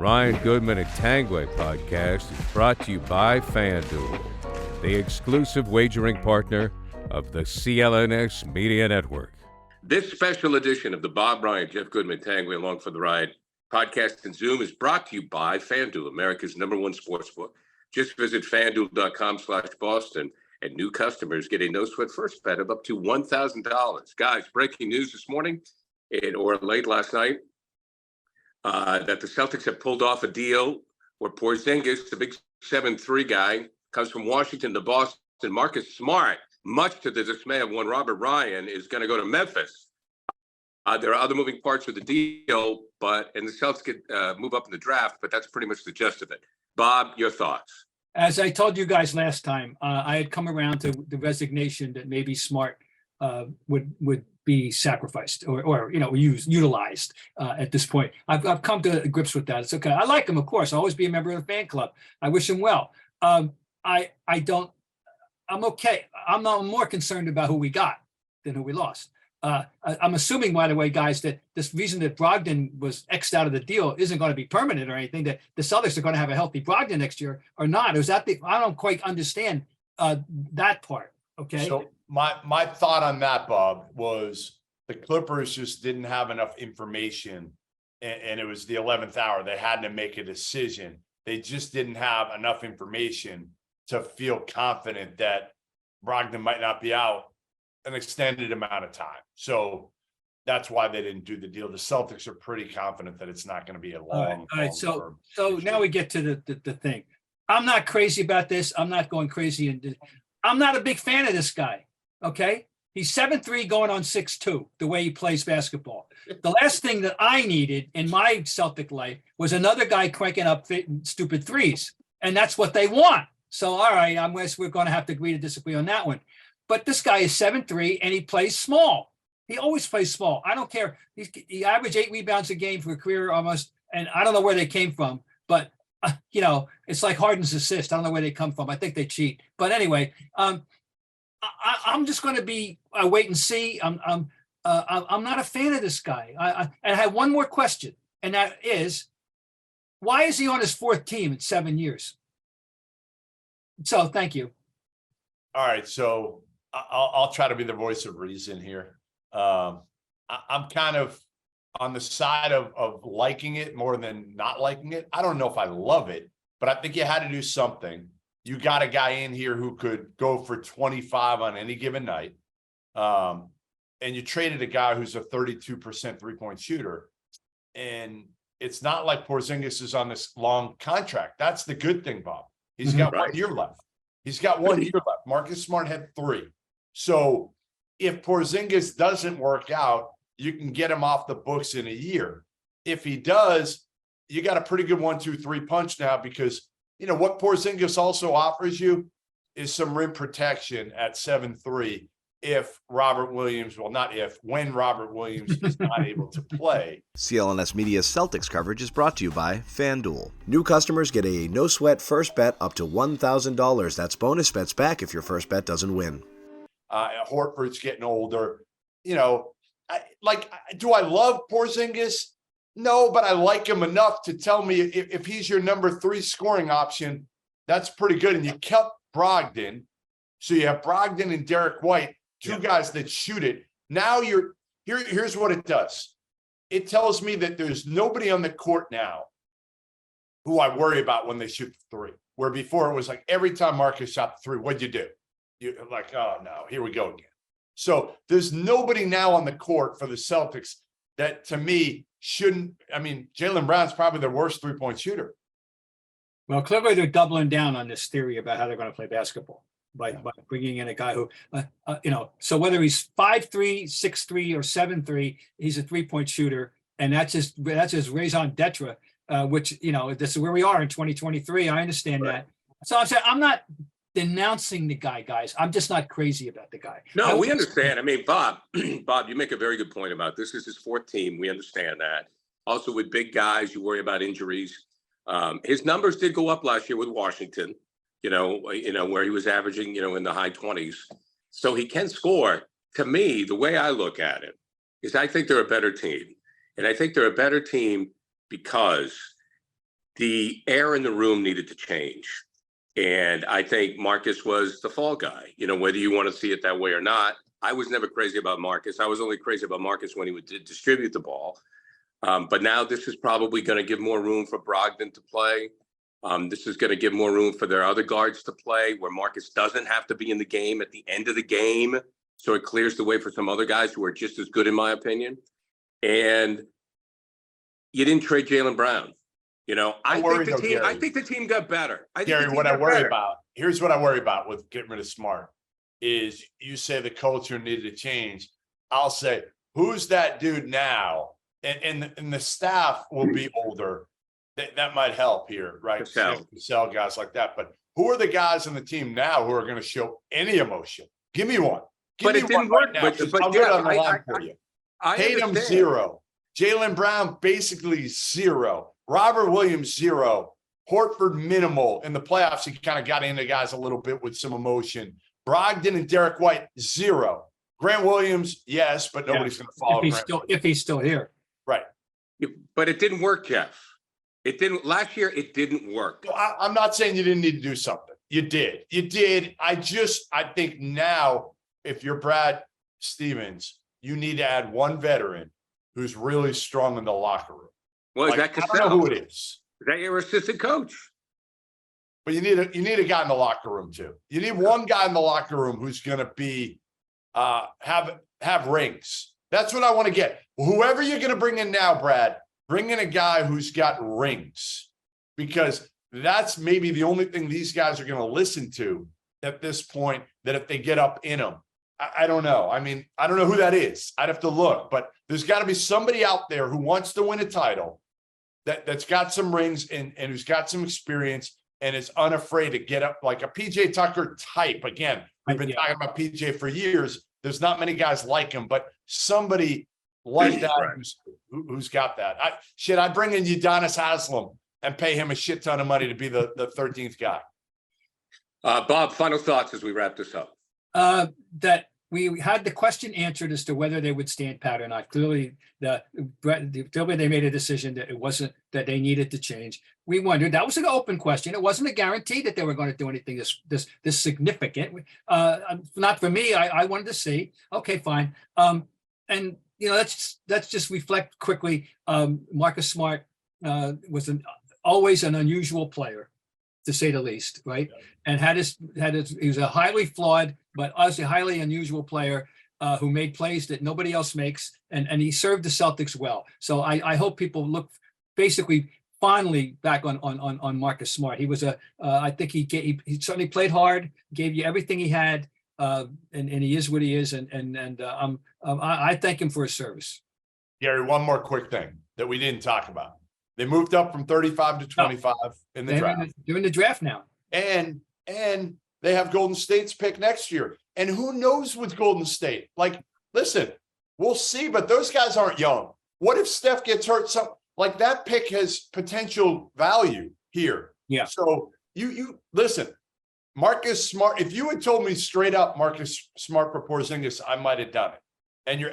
Ryan Goodman and Tangway podcast is brought to you by FanDuel, the exclusive wagering partner of the CLNS Media Network. This special edition of the Bob Ryan, Jeff Goodman, Tangway Along for the Ride podcast and Zoom is brought to you by FanDuel, America's #1 sportsbook. Just visit FanDuel.com/Boston and new customers get a no-sweat first bet of up to $1,000. Guys, breaking news this morning or late last night that the Celtics have pulled off a deal where Porzingis, the big 7'3" guy, comes from Washington to Boston. Marcus Smart, much to the dismay of one Robert Ryan, is going to go to Memphis. There are other moving parts of the deal, and the Celtics could move up in the draft, but that's pretty much the gist of it. Bob, your thoughts? As I told you guys last time, I had come around to the resignation that maybe Smart would be sacrificed or utilized at this point. I've come to grips with that. It's okay. I like him, of course. I'll always be a member of the fan club. I wish him well. I'm okay. I'm more concerned about who we got than who we lost. I'm assuming, by the way, guys, that this reason that Brogdon was X'd out of the deal isn't going to be permanent or anything, that the Celtics are going to have a healthy Brogdon next year or not. Is that I don't quite understand that part. Okay. So my thought on that, Bob, was the Clippers just didn't have enough information, and it was the 11th hour. They had to make a decision. They just didn't have enough information to feel confident that Brogdon might not be out an extended amount of time. So that's why they didn't do the deal. The Celtics are pretty confident that it's not going to be a long. All right. So now we get to the thing. I'm not crazy about this. I'm not going crazy. I'm not a big fan of this guy. Okay. He's 7'3" going on 6'2", the way he plays basketball. The last thing that I needed in my Celtic life was another guy cranking up stupid threes. And that's what they want. So, all right, I guess we're going to have to agree to disagree on that one. But this guy is 7'3", and he plays small. He always plays small. I don't care. He averaged 8 rebounds a game for a career almost, and I don't know where they came from. But, it's like Harden's assist. I don't know where they come from. I think they cheat. But anyway, I'm just going to be wait and see. I'm not a fan of this guy. I have one more question, and that is, why is he on his 4th team in 7 years? So, thank you. All right, so I'll try to be the voice of reason here. I'm kind of on the side of liking it more than not liking it. I don't know if I love it, but I think you had to do something. You got a guy in here who could go for 25 on any given night. And you traded a guy who's a 32% three-point shooter. And it's not like Porzingis is on this long contract. That's the good thing, Bob. He's got 1 year left. He's got 1 year left. Marcus Smart had 3. So if Porzingis doesn't work out, you can get him off the books in a year. If he does, you got a pretty good 1-2-3 punch now, because what Porzingis also offers you is some rim protection at 7'3" when Robert Williams is not able to play. CLNS Media's Celtics coverage is brought to you by FanDuel. New customers get a no-sweat first bet up to $1,000. That's bonus bets back if your first bet doesn't win. Horford's getting older. Do I love Porzingis? No, but I like him enough to tell me if he's your number 3 scoring option, that's pretty good. And you kept Brogdon. So you have Brogdon and Derek White, two guys that shoot it. Now here's what it does. It tells me that there's nobody on the court now who I worry about when they shoot the 3, where before it was like every time Marcus shot the 3, what'd you do? You're like, oh no, here we go again. So there's nobody now on the court for the Celtics that, to me, Jaylen Brown's probably their worst three-point shooter. Well, clearly they're doubling down on this theory about how they're going to play basketball by bringing in a guy who, so whether he's 5'3", 6'3", or 7'3", he's a three-point shooter, and that's his raison d'etre, which, this is where we are in 2023. I understand that. So I'm saying I'm not denouncing the guy, guys. I'm just not crazy about the guy. No, we understand. Bob, you make a very good point about this. This is his 4th team. We understand that. Also, with big guys, you worry about injuries. His numbers did go up last year with Washington, where he was averaging, in the high 20s. So he can score. To me, the way I look at it is I think they're a better team. And I think they're a better team because the air in the room needed to change. And I think Marcus was the fall guy, whether you want to see it that way or not. I was never crazy about Marcus. I was only crazy about Marcus when he would distribute the ball. But now this is probably going to give more room for Brogdon to play. This is going to give more room for their other guards to play, where Marcus doesn't have to be in the game at the end of the game. So it clears the way for some other guys who are just as good, in my opinion. And you didn't trade Jaylen Brown. I think the team got better. Here's what I worry about with getting rid of Smart is you say the culture needed to change. I'll say, who's that dude now? And the staff will be older. That might help here, right? Sell guys like that. But who are the guys on the team now who are going to show any emotion? Give me one. Give me one right now. I'll get on the line for you. Tatum, 0. Jaylen Brown, basically 0. Robert Williams, 0. Horford, minimal. In the playoffs, he kind of got into guys a little bit with some emotion. Brogdon and Derek White, 0. Grant Williams, yes, but nobody's going to follow if he's still here. Right. But it didn't work, Jeff. It didn't. Last year, it didn't work. I'm not saying you didn't need to do something. You did. You did. I think now, if you're Brad Stevens, you need to add one veteran who's really strong in the locker room. Well, is that Cassell? I don't know who it is. Is that your assistant coach? But you need a guy in the locker room too. You need one guy in the locker room who's going to be have rings. That's what I want to get. Whoever you're going to bring in now, Brad, bring in a guy who's got rings, because that's maybe the only thing these guys are going to listen to at this point. That if they get up in them, I don't know. I mean, I don't know who that is. I'd have to look, but there's got to be somebody out there who wants to win a title that's got some rings and who's got some experience and is unafraid to get up, like a PJ Tucker type. Again, we've been talking about PJ for years. There's not many guys like him, but somebody like that who's got that. I'd bring in Udonis Haslem and pay him a shit ton of money to be the 13th guy. Bob, final thoughts as we wrap this up. That we had the question answered as to whether they would stand pat or not. Clearly, they made a decision that it wasn't, that they needed to change. We wondered, that was an open question. It wasn't a guarantee that they were going to do anything this significant. Not for me. I wanted to see. Okay, fine. And let's just reflect quickly. Marcus Smart was always an unusual player, to say the least, right? Yeah. And he was a highly flawed, but honestly highly unusual player who made plays that nobody else makes, and he served the Celtics well. So I hope people look basically fondly back on Marcus Smart. He was I think he certainly played hard, gave you everything he had, and he is what he is, and I thank him for his service. Gary, one more quick thing that we didn't talk about. They moved up from 35 to 25 in the draft. They're in the draft now. And they have Golden State's pick next year. And who knows with Golden State? Like, listen, we'll see, but those guys aren't young. What if Steph gets hurt? Like, that pick has potential value here. Yeah. So you listen, Marcus Smart, if you had told me straight up Marcus Smart for Porzingis, I might have done it. And you're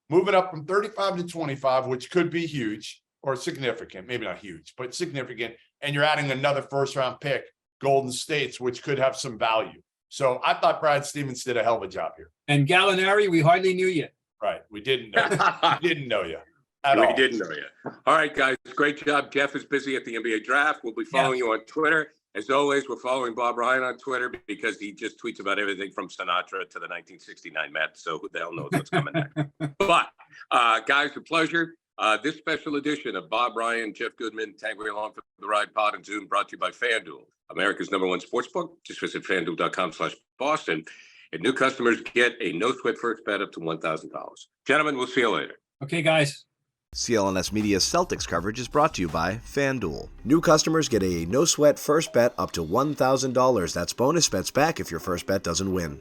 moving up from 35 to 25, which could be huge. Or significant, maybe not huge, but significant. And you're adding another first-round pick, Golden State's, which could have some value. So I thought Brad Stevens did a hell of a job here. And Gallinari, we hardly knew you. Right. We didn't know you. We didn't know you at all. We didn't know you. All right, guys. Great job. Jeff is busy at the NBA draft. We'll be following you on Twitter. As always, we're following Bob Ryan on Twitter because he just tweets about everything from Sinatra to the 1969 Mets. So who the hell knows what's coming next. But, guys, a pleasure. This special edition of Bob Ryan, Jeff Goodman, tagging along for the Ride Pod and Zoom, brought to you by FanDuel, America's #1 sportsbook. Just visit FanDuel.com/Boston. And new customers get a no-sweat first bet up to $1,000. Gentlemen, we'll see you later. Okay, guys. CLNS Media's Celtics coverage is brought to you by FanDuel. New customers get a no-sweat first bet up to $1,000. That's bonus bets back if your first bet doesn't win.